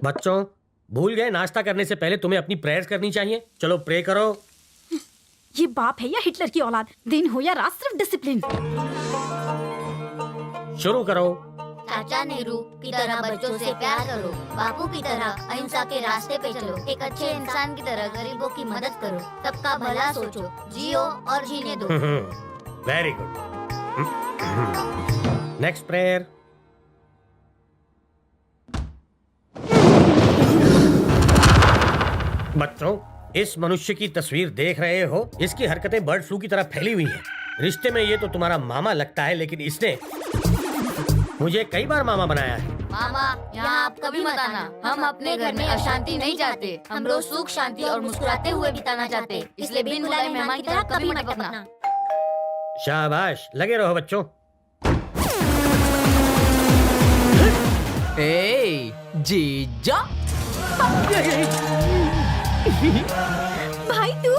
बच्चों, भूल गए नाश्ता करने से पहले तुम्हें अपनी प्रेयर्स करनी चाहिए। चलो प्रे करो। ये बाप है या हिटलर की औलाद, दिन हो या रात सिर्फ डिसिप्लिन। शुरू करो। चाचा नेहरू की तरह बच्चों से प्यार करो, बापू की तरह अहिंसा के रास्ते पे चलो, एक अच्छे इंसान की तरह गरीबों की मदद करो, सबका भला सोचो, जियो और जीने दो। Very good. Next prayer. बच्चों, इस मनुष्य की तस्वीर देख रहे हो? इसकी हरकतें बर्ड फ्लू की तरह फैली हुई हैं। रिश्ते में ये तो तुम्हारा मामा लगता है, लेकिन इसने मुझे कई बार मामा बनाया है। मामा, यहाँ आप कभी मत आना। हम अपने घर में अशांति नहीं चाहते। हम रोज सुख शांति और मुस्कुराते हुए बिताना चाहते, इसलिए बिन बुलाए मेहमान की तरह कभी मत टपकना। शाबाश, लगे रहो बच्चों। ए, जीजा। भाई तू?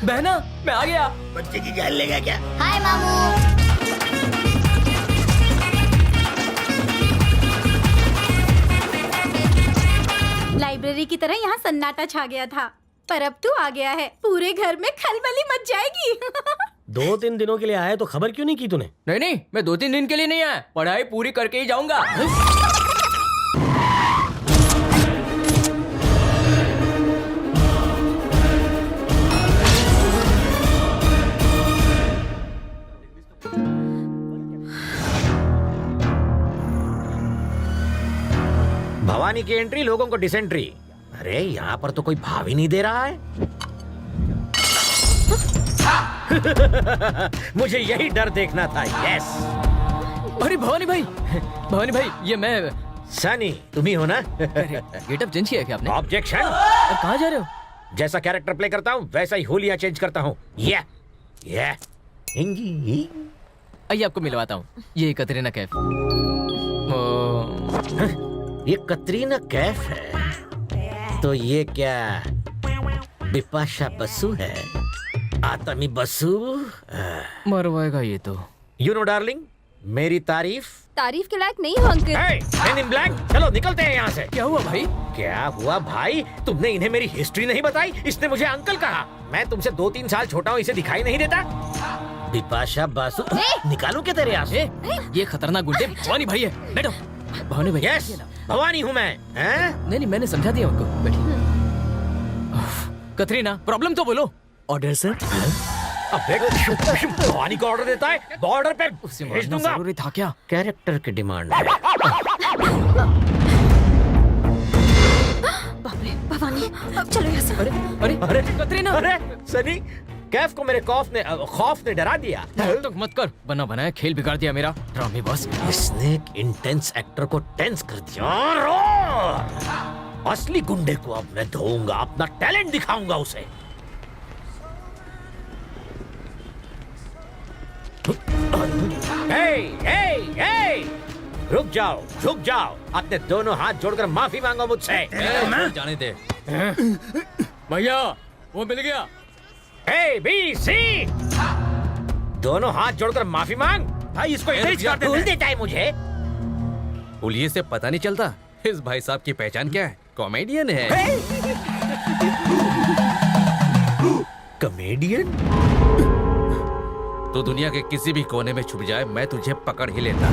बहना, मैं आ गया। बच्चे की जान लेगा क्या? हाय मामू। लाइब्रेरी की तरह यहाँ सन्नाटा छा गया था, पर अब तू आ गया है, पूरे घर में खलबली मच जाएगी। 2-3 दिनों के लिए आया तो खबर क्यों नहीं की तूने? नहीं नहीं, मैं 2-3 दिन के लिए नहीं आया, पढ़ाई पूरी करके ही जाऊंगा। भवानी की एंट्री, लोगों को डिसेंट्री। अरे यहाँ पर तो कोई भाव ही नहीं दे रहा है। मुझे यही डर देखना था। यस। अरे भवानी भाई, भवानी भाई, ये मैं सनी, तुम ही हो ना? गेटअप चेंज किया क्या आपने? ऑब्जेक्शन। कहाँ जा रहे हो? जैसा कैरेक्टर प्ले करता हूँ वैसा ही होलिया चेंज करता हूँ। ये आइए आपको मिलवाता हूँ, ये कतरीना कैफ। ये कतरीना कैफ है तो ये क्या बिपाशा बसु है? आतमी बसु मरवाएगा ये तो। यू नो डार्लिंग, मेरी तारीफ के लायक नहीं हो अंकित। Hey, Men in Black, चलो निकलते हैं यहाँ से। क्या हुआ भाई? क्या हुआ भाई? तुमने इन्हें मेरी हिस्ट्री नहीं बताई, इसने मुझे अंकल कहा। मैं तुमसे 2-3 साल छोटा हूँ, इसे दिखाई नहीं देता? बिपाशा बासु, निकालूं क्या तेरे यहाँ से? ये खतरनाक गुंडे भवानी भाई है। बैठो। भवानी भाई। यस, भवानी हूँ मैं। नहीं मैंने समझा दिया उनको। बैठिए। कतरीना, प्रॉब्लम तो बोलो। Order sir. अबे भवानी को ऑर्डर देता है, बॉर्डर पे भेज दूंगा। जरूरी था क्या? कैरेक्टर की डिमांड है। बाप रे, भवानी, अब चलो यहाँ से। अरे अरे अरे कतरीना, अरे सनी, कैफ को मेरे खौफ ने डरा दिया। तो मत कर, बना बनाया खेल बिगाड़ दिया मेरा ड्रामे बॉस। इसने एक इंटेंस एक्टर को टेंस कर दिया। रो! असली गुंडे को अब मैं धोऊंगा, अपना टैलेंट दिखाऊंगा उसे। हे! रुक जाओ, अपने दोनों हाथ जोड़कर माफी मांगो मुझसे। जाने दे। भैया, वो मिल गया। ए बी सी, दोनों हाथ जोड़कर माफी मांग। भाई इसको भूल देता है मुझे। पुलिस से पता नहीं चलता इस भाई साहब की पहचान क्या है? कॉमेडियन है। कॉमेडियन? तो दुनिया के किसी भी कोने में छुप जाए, मैं तुझे पकड़ ही लेता।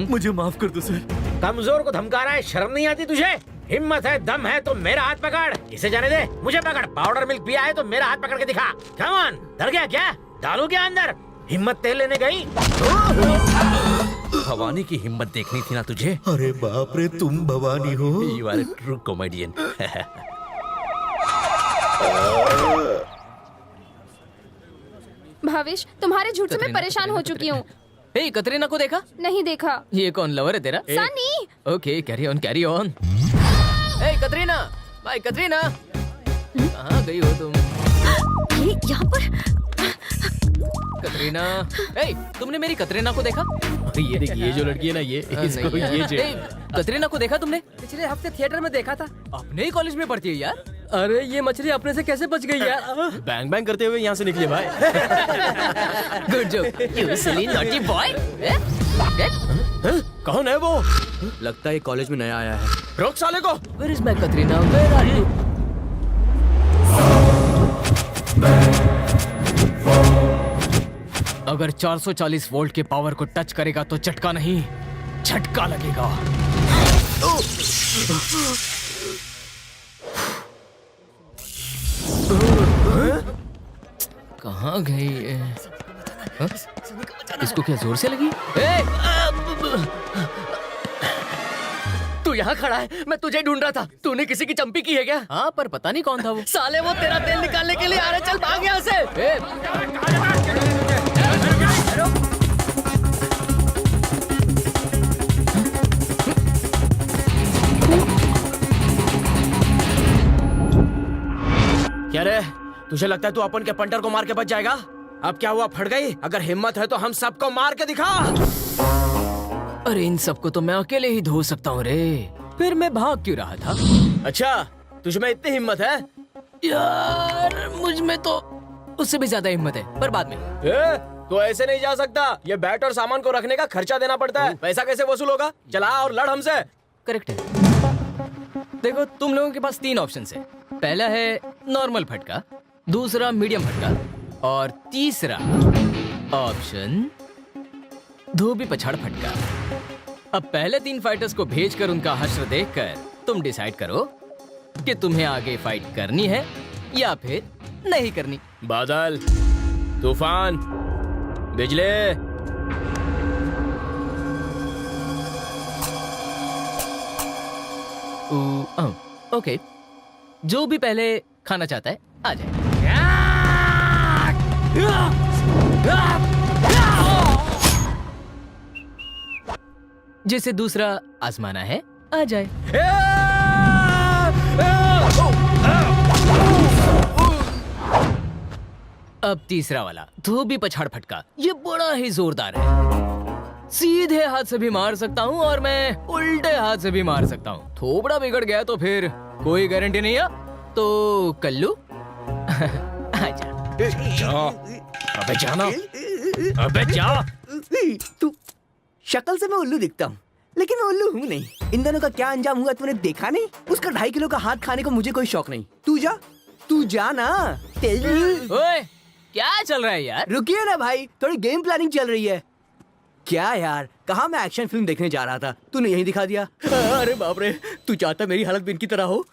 मुझे माफ कर दो सर। कमजोर को धमका रहा है, शर्म नहीं आती तुझे? हिम्मत है, दम है तो मेरा हाथ पकड़। इसे जाने दे, मुझे पकड़। पाउडर मिल्क पिया है तो मेरा हाथ पकड़ के दिखा। कम ऑन, डर गया क्या? डालू क्या अंदर? हिम्मत तेल लेने गई? भवानी की हिम्मत देखनी थी ना तुझे? अरे बाप रे, तुम भवानी हो? You are a true comedian. Bhavesh, तुम्हारे झूठ से मैं परेशान हो चुकी हूँ। हे, कतरीना को देखा? नहीं देखा। ये कौन लवर है तेरा? Sunny. Okay, carry on carry on. Hey Katrina, भाई कतरीना, कहाँ गई हो तुम? ये यहाँ पर? कतरीना, हे, तुमने मेरी कतरीना को देखा? ये देखिए, ये जो लड़की है ना, ये इसको ये कतरीना को देखा तुमने? पिछले हफ्ते थिएटर में देखा था। अपने ही कॉलेज में पढ़ती है यार। अरे ये मछली अपने से कैसे बच गई यार? बैंग बैंग करते हुए यहाँ से निकले भाई। Good joke, you silly naughty boy. कौन है वो? लगता है ये कॉलेज में नया आया है। रोक साले को। Where is my Katrina, where are you? अगर 440 वोल्ट के पावर को टच करेगा तो झटका नहीं, झटका लगेगा। कहाँ गई ये? हाँ? इसको क्या जोर से लगी? तू यहाँ खड़ा है, मैं तुझे ढूंढ रहा था। तूने किसी की चंपी की है क्या? हाँ, पर पता नहीं कौन था वो। साले वो तेरा तेल निकालने के लिए आ रहे, चल भाग यहाँ से। क्या रे, तुझे लगता है तू अपन के पंटर को मार के बच जाएगा? अब क्या हुआ, फट गई? अगर हिम्मत है तो हम सबको मार के दिखा। अरे इन सबको तो मैं अकेले ही धो सकता हूँ रे, फिर मैं भाग क्यों रहा था? अच्छा, तुझ में इतनी हिम्मत है? यार मुझ में तो उससे भी ज्यादा हिम्मत है, पर बाद में। तो ऐसे नहीं जा सकता। ये बैट और सामान को रखने का खर्चा देना पड़ता है। पैसा कैसे वसूल होगा? चला और लड़ हमसे। करेक्ट है। देखो, तुम लोगों के पास 3 ऑप्शन है। पहला है नॉर्मल फटका, दूसरा मीडियम फटका और तीसरा ऑप्शन धोबी पछाड़ फटका। अब पहले 3 फाइटर्स को भेजकर उनका हश्र देखकर तुम डिसाइड करो कि तुम्हें आगे फाइट करनी है या फिर नहीं करनी। बादल, तूफान, बिजली। ओके, जो भी पहले खाना चाहता है आ जाए। जिसे दूसरा आजमाना है आ जाए। अब तीसरा वाला धोबी पछाड़ फटका, ये बड़ा ही जोरदार है। सीधे हाथ से भी मार सकता हूँ और मैं उल्टे हाथ से भी मार सकता हूँ। थोबड़ा बिगड़ गया तो फिर कोई गारंटी नहीं है। तो कल्लू आजा। अबे जाना, अबे जा। तू शक्ल से मैं उल्लू दिखता हूँ, लेकिन मैं उल्लू हूँ नहीं। इन दोनों का क्या अंजाम हुआ तूने देखा नहीं? उसका 2.5 किलो का हाथ खाने को मुझे कोई शौक नहीं। तू जा ना। ओए, क्या चल रहा है यार? रुकिए ना भाई, थोड़ी गेम प्लानिंग चल रही है। क्या यार, कहाँ मैं एक्शन फिल्म देखने जा रहा था, तूने यही दिखा दिया। अरे बाप रे, तू चाहता मेरी हालत भी इनकी तरह हो?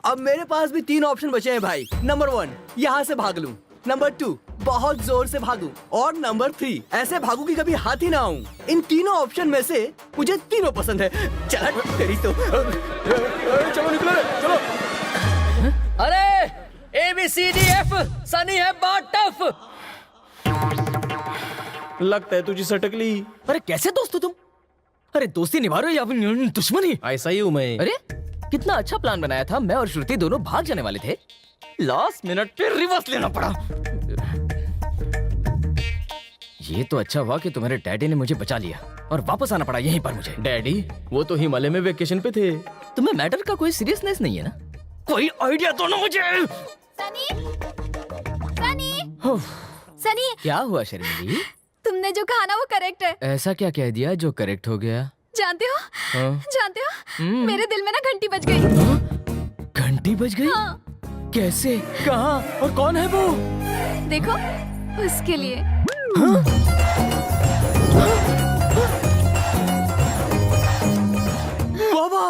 अब मेरे पास भी 3 ऑप्शन बचे हैं भाई। नंबर 1, यहाँ से भाग लूं। नंबर 2, बहुत जोर से भागूं। और नंबर 3, ऐसे भागूं कि कभी हाथ ही ना आऊं। इन तीनों ऑप्शन में से मुझे तीनों पसंद है। चला तेरी तो। चलो निकलो, चलो। अरे ABCDF, सनी है बहुत टफ। लगता है तुझे सटक ली। अरे कैसे दोस्त हो तुम? अरे दोस्ती निभा रहे हो या फिर दुश्मनी? ऐसा ही हूँ मैं। अरे कितना अच्छा प्लान बनाया था। मैं और श्रुति दोनों भाग जाने वाले थे, लास्ट मिनट पे रिवर्स लेना पड़ा। ये तो अच्छा हुआ कि तुम्हारे डैडी ने मुझे बचा लिया और वापस आना पड़ा यहीं पर मुझे। डैडी, वो तो हिमालय में वेकेशन पे थे। तुम्हें मैटर का कोई सीरियसनेस नहीं है ना? कोई आइडिया दो ना मुझे। सनी, सनी, सनी, क्या हुआ शर्मिली? तुमने जो कहा ना वो करेक्ट है। ऐसा क्या कह दिया जो करेक्ट हो गया? जानते हो, हाँ? जानते हो, मेरे दिल में ना घंटी बज गई। घंटी बज गई? हाँ। कैसे, कहाँ और कौन है वो? देखो, उसके लिए। बाबा,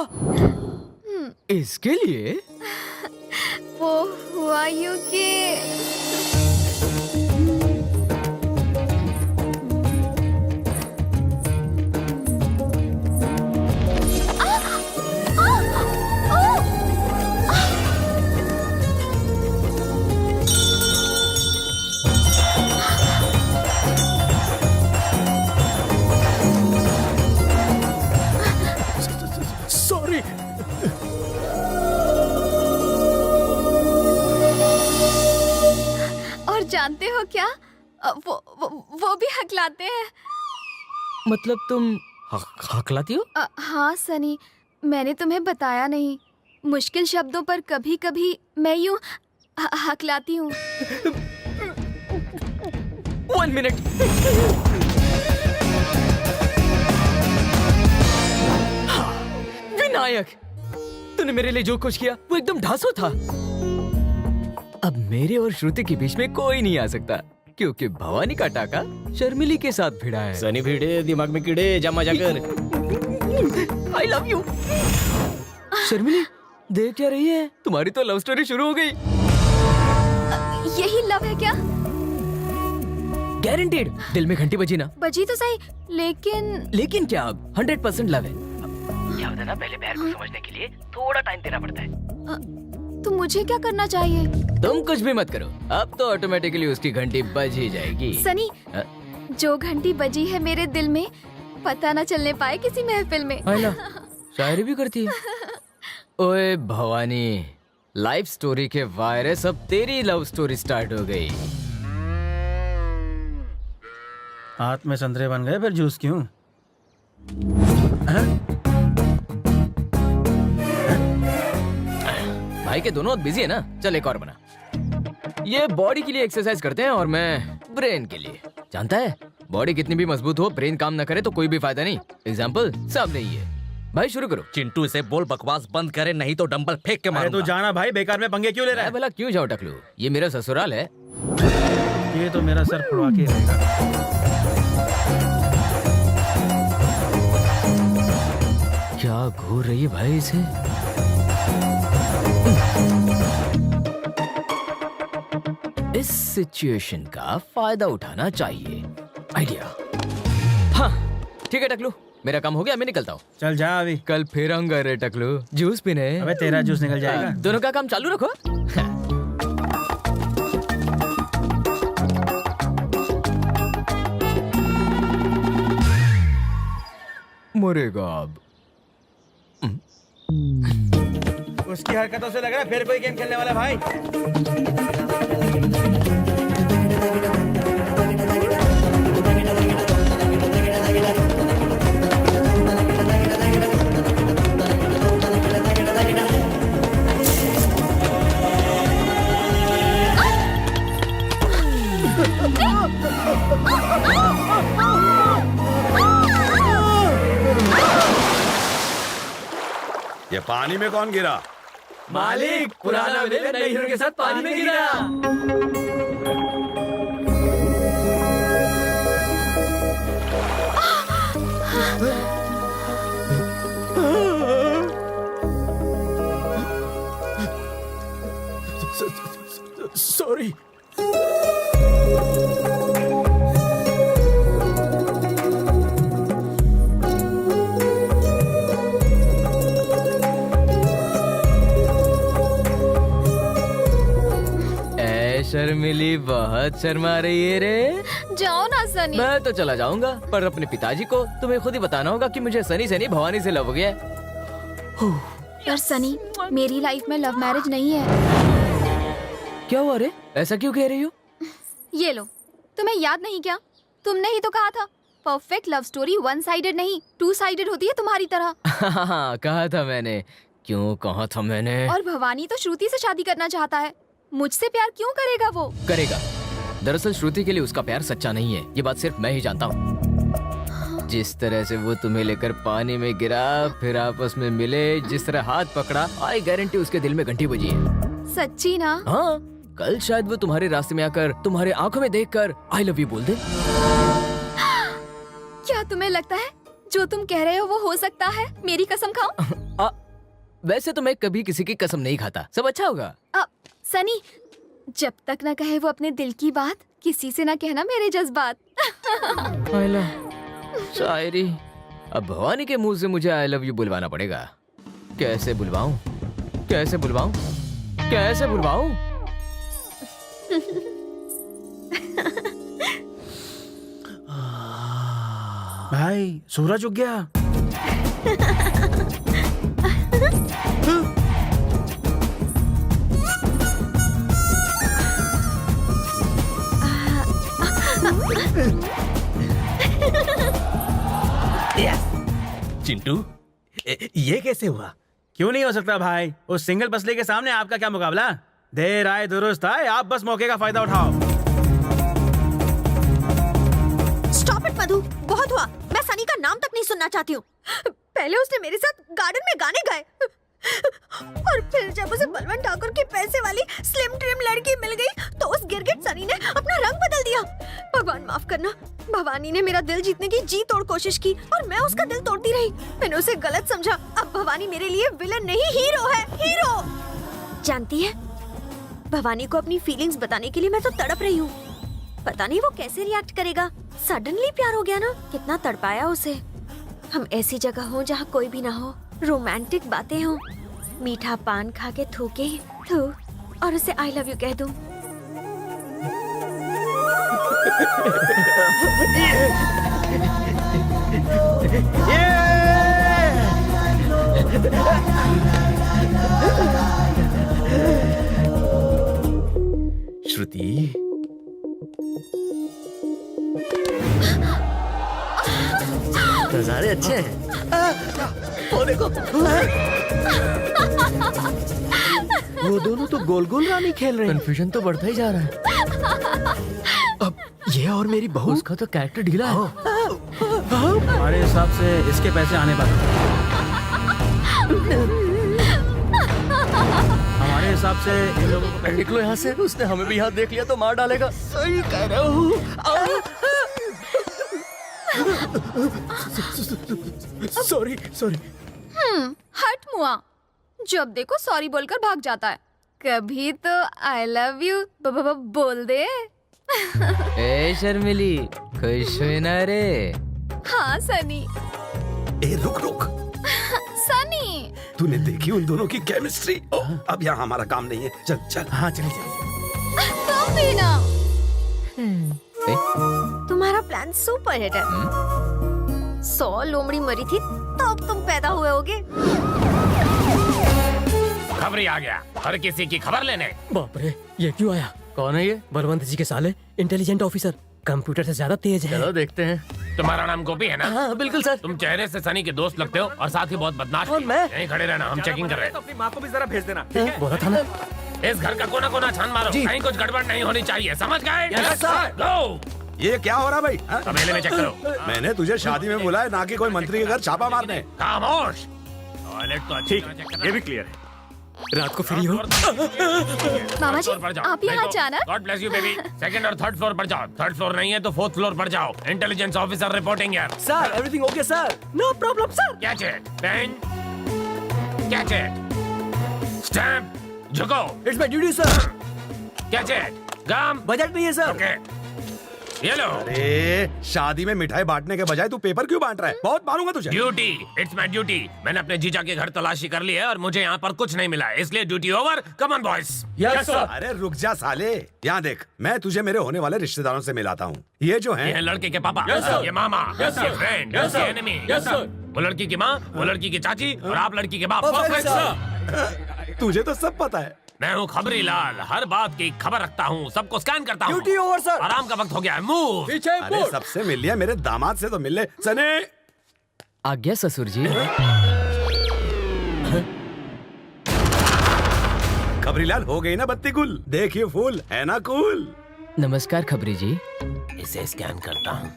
इसके लिए? वो हुआ यूं कि सॉरी। और जानते हो क्या, वो भी हकलाते हैं। मतलब तुम हकलाती हो? हाँ सनी, मैंने तुम्हें बताया नहीं। मुश्किल शब्दों पर कभी कभी मैं यूं हकलाती हूँ। 1 मिनट। नायक, तूने मेरे लिए जो कुछ किया वो एकदम ढांसू था। अब मेरे और श्रुति के बीच में कोई नहीं आ सकता, क्योंकि भवानी का टाका शर्मिली के साथ भिड़ा है। सनी भिड़े दिमाग में कीड़े, जा मजा कर। I love you. शर्मिली, देख क्या रही है? तुम्हारी तो लव स्टोरी शुरू हो गई। यही लव है क्या? गारंटीड। दिल में घंटी बजी ना? बजी तो सही, लेकिन लेकिन क्या, अब 100% लव है। क्या होता है ना, पहले प्यार को समझने के लिए थोड़ा टाइम देना पड़ता है। तो मुझे क्या करना चाहिए? तुम कुछ भी मत करो, अब तो ऑटोमेटिकली उसकी घंटी बज ही जाएगी। सनी, जो घंटी बजी है मेरे दिल में, पता न चलने पाए किसी महफिल में। आयला, शायरी भी करती है। ओए भवानी, लाइफ स्टोरी के वायरस, अब तेरी लव स्टोरी स्टार्ट हो गई। हाथ में संतरे बन गए, फिर जूस क्यों? भाई के दोनों बिजी है ना, चल एक और बना। ये बॉडी के लिए एक्सरसाइज करते हैं और मैं ब्रेन के लिए। जानता है, बॉडी कितनी भी मजबूत हो, ब्रेन काम ना करे तो कोई भी फायदा नहीं। एग्जाम्पल सामने ही है। भाई शुरू करो। चिंटू इसे बोल बकवास बंद करे, नहीं तो डंबल फेंक के अरे मारूंगा। तू जाना भाई, बेकार में पंगे क्यों ले रहा मैं भला क्यों जाऊं टकलू, ये मेरा ससुराल है। है? ये तो मेरा सर फुड़वा के रहेगा। क्या घूर रही है भाई इसे? इस सिचुएशन का फायदा उठाना चाहिए। आइडिया। हाँ ठीक है टकलू, मेरा काम हो गया, मैं निकलता हूँ। चल जा अभी। कल फिर आऊंगा रे टकलू, जूस पीने। अबे तेरा जूस निकल जाएगा। दोनों का काम चालू रखो। मरेगा अब। उसकी हरकतों से लग रहा है फिर कोई गेम खेलने वाला है भाई। ये पानी में कौन गिरा? मालिक, पुराना विलेन नई हीरो के साथ पानी में गिरा। सॉरी। शर्मिली बहुत शर्मा रही है रे। जाओ ना सनी। मैं तो चला जाऊंगा, पर अपने पिताजी को तुम्हें खुद ही बताना होगा कि मुझे सनी से नहीं भवानी से लव हो गया है। पर सनी, मेरी लाइफ में लव मैरिज नहीं है। क्या हुआ रे, ऐसा क्यों कह रही हो? ये लो, तुम्हें याद नहीं क्या? तुमने ही तो कहा था perfect love story one sided नहीं, टू साइडेड होती है तुम्हारी तरह। हाँ कहा था मैंने। क्यों कहा था मैंने? और भवानी तो श्रुति से शादी करना चाहता है, मुझसे प्यार क्यों करेगा वो? करेगा। दरअसल श्रुति के लिए उसका प्यार सच्चा नहीं है, ये बात सिर्फ मैं ही जानता हूँ। जिस तरह से वो तुम्हें लेकर पानी में गिरा, फिर आपस में मिले, जिस तरह हाथ पकड़ा, आई गारंटी उसके दिल में घंटी बजी है। सच्ची ना? हाँ, कल शायद वो तुम्हारे रास्ते में आकर तुम्हारे आंखों में देखकर आई लव यू बोल दे। क्या तुम्हें लगता है जो तुम कह रहे हो वो हो सकता है? मेरी कसम खाओ। वैसे तो मैं कभी किसी की कसम नहीं खाता, सब अच्छा होगा। सनी, जब तक न कहे वो अपने दिल की बात, किसी से न कहना मेरे जज्बात। शायरी। अब भवानी के मुंह से मुझे आई लव यू बुलवाना पड़ेगा। कैसे बुलवाऊं? कैसे बुलवाऊं? कैसे बुलवाऊं? भाई सूरज उग गया। चिंटू, ये कैसे हुआ? क्यों नहीं हो सकता भाई? उस सिंगल पसले के सामने आपका क्या मुकाबला? देर आए दुरुस्त आए, आप बस मौके का फायदा उठाओ। स्टॉप इट मधु, बहुत हुआ। मैं सनी का नाम तक नहीं सुनना चाहती हूँ। पहले उसने मेरे साथ गार्डन में गाने गाए और फिर जब उसे बलवंत ठाकुर की पैसे वाली स्लिम ट्रिम लड़की मिल गई तो उस गिरगिट सनी ने अपना रंग बदल दिया। भगवान माफ करना, भवानी ने मेरा दिल जीतने की जी तोड़ कोशिश की और मैं उसका दिल तोड़ती रही। मैंने उसे गलत समझा। अब भवानी मेरे लिए विलन नहीं, हीरो है, हीरो। जानती है, भवानी को अपनी फीलिंग्स बताने के लिए मैं तो तड़प रही हूँ। पता नहीं वो कैसे रिएक्ट करेगा। सडनली प्यार हो गया ना, कितना तड़पाया उसे। हम ऐसी जगह हो जहाँ कोई भी ना हो, रोमांटिक बातें हो, मीठा पान खा के थूके थू और उसे आई लव यू कह दूं। श्रुति, नजारे अच्छे हैं। वो देखो, वो दोनों तो गोल गोल रानी खेल रहे हैं। कंफ्यूजन तो बढ़ता ही जा रहा है। अब ये और मेरी बहू, उसका तो कैरेक्टर ढीला है। हमारे हिसाब से इसके पैसे आने बाकी। हमारे हिसाब से इन लोगों को निकलो यहाँ से। उसने हमें भी यहाँ देख लिया तो मार डालेगा। सही कह रहा हूँ। Sorry sorry. हट मुआ, जब देखो सॉरी बोलकर भाग जाता है। कभी तो आई लव यू बोल दे। ए शर्मिली, खुश हुई ना रे? हाँ सनी। ए रुक रुक, सनी, तूने देखी उन दोनों की केमिस्ट्री? अब यहाँ हमारा काम नहीं है, चल चल। हाँ चलिए चलिए। तुम भी ना। तुम्हारा प्लान सुपर हिट है। 100 लोमड़ी मरी थी तो अब तुम पैदा हुए होगे। खबरी आ गया, हर किसी की खबर लेने। बाप रे, ये क्यों आया? कौन है ये? बलवंत जी के साले, इंटेलिजेंट ऑफिसर, कंप्यूटर से ज्यादा तेज है। चलो देखते हैं। तुम्हारा नाम गोपी है ना? हाँ बिल्कुल सर। तुम चेहरे से सनी के दोस्त लगते हो और साथ ही बहुत बदमाश। और मैं? यहीं खड़े रहना, हम चेकिंग कर रहे हैं। अपनी माँ को भी जरा भेज देना, ठीक है? बोला था ना। इस घर का कोना कोना छान मारो, कहीं कुछ गड़बड़ नहीं होनी चाहिए, समझ गए? Yes, sir. Go! ये क्या हो रहा भाई? हाँ? तबेले में चेक करो। मैंने तुझे शादी में बुलाया, ना कि कोई मंत्री के घर छापा मारने। खामोश। टॉयलेट तो अच्छी तरह चेक करना। ये भी क्लियर है। रात को फ्री हो। मामा जी, आप यहाँ अचानक? God bless you baby. Second और थर्ड फ्लोर पर जाओ। थर्ड फ्लोर नहीं है तो फोर्थ फ्लोर पर जाओ। इंटेलिजेंस ऑफिसर रिपोर्टिंग यार। Sir everything okay sir, no problem sir. Catch it, pen, catch it, stamp, झुको, it's my duty sir. Catch it, gum, budget नहीं है सर। ओके, ये लो। अरे शादी में मिठाई बांटने के बजाय तू पेपर क्यों बांट रहा है? बहुत मारूंगा तुझे। Duty, it's my duty. मैंने अपने जीजा के घर तलाशी कर ली है और मुझे यहाँ पर कुछ नहीं मिला, इसलिए duty over. Come on boys. Yes sir. अरे रुक जा साले, यहाँ देख, मैं तुझे मेरे होने वाले रिश्तेदारों से मिलाता हूँ। ये जो ये हैं, है लड़के के पापा, ये मामा, ये फ्रेंड, ये एनिमी। वो लड़की की माँ, वो लड़की की चाची और आप लड़की के बाप। तुझे तो सब पता है। मैं हूँ खबरी लाल, हर बात की खबर रखता हूँ, सबको स्कैन करता हूँ। Duty over sir. आराम का वक्त हो गया है, मूव। पीछे अरे सबसे मिल लिया, मेरे दामाद से तो मिल ले। सने आज्ञा ससुर जी। खबरीलाल, हो गई ना बत्ती गुल? देखिए फूल है ना कूल। नमस्कार खबरी जी। इसे स्कैन करता हूँ।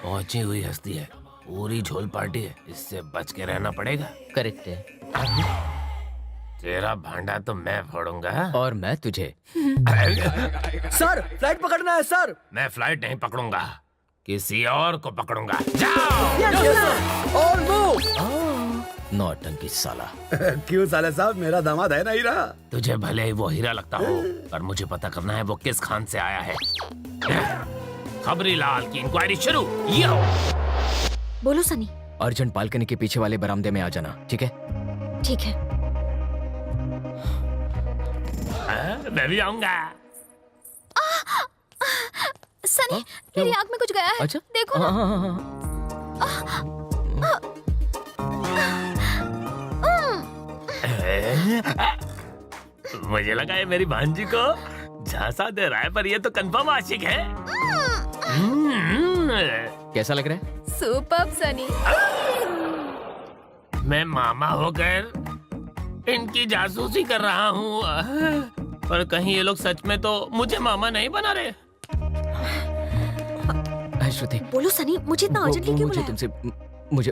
पहुंची हुई हस्ती है, पूरी झोल पार्टी है, इससे बच के रहना पड़ेगा। करेक्ट है। तेरा भांडा तो मैं फोड़ूंगा। और मैं तुझे। सर फ्लाइट पकड़ना है सर। मैं फ्लाइट नहीं पकड़ूंगा, किसी और को पकड़ूंगा। जाओ। और मूव। नौटंकी साला। क्यों साले साहब, मेरा दामाद है ना हीरा। तुझे भले ही वो हीरा लगता हो, पर मुझे पता करना है वो किस खान से आया है। खबरी लाल की इंक्वायरी शुरू। यो। बोलो सनी। अर्जेंट बालकनी के पीछे वाले बरामदे में आ जाना, ठीक है? ठीक है। मैं भी आऊंगा। सनी, मेरी आंख में कुछ गया है। अच्छा देखो ना। मुझे लगा है मेरी भांजी को झांसा दे रहा है, पर ये तो कंफर्म आशिक है। कैसा लग रहा है? सुपर्ब सनी। मैं मामा होकर इनकी जासूसी कर रहा हूँ, पर कहीं ये लोग सच में तो मुझे मामा नहीं बना रहे। है श्रुति? बोलो सनी, मुझे इतना अर्जेंटली क्यों मुझे बुलाया? तुमसे मुझे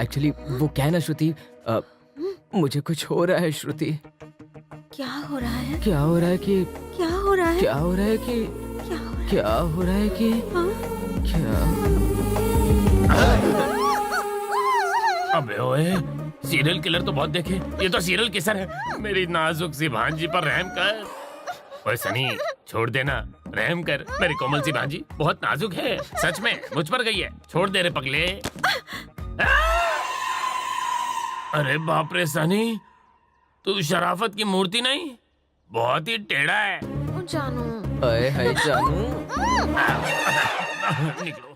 एक्चुअली वो क्या है ना श्रुति, मुझे कुछ हो रहा है श्रुति। क्या हो रहा है? क्या हो रहा है कि क्या हो रहा है? क्या हो रहा है कि क्या हो रहा है? क्या हो रहा है कि हाँ? क्या अबे ओए, सीरियल किलर तो बहुत देखे, ये तो सीरियल किसर है। मेरी नाजुक सी भांजी पर रहम कर। ओए सनी, छोड़ देना, रहम कर। मेरी कोमल सी भांजी बहुत नाजुक है, सच में मुझ पर गई है। छोड़ दे रे पगले। अरे बाप रे सनी, तू शराफत की मूर्ति नहीं, बहुत ही टेढ़ा है। जानू। अरे है जानू। निकलो।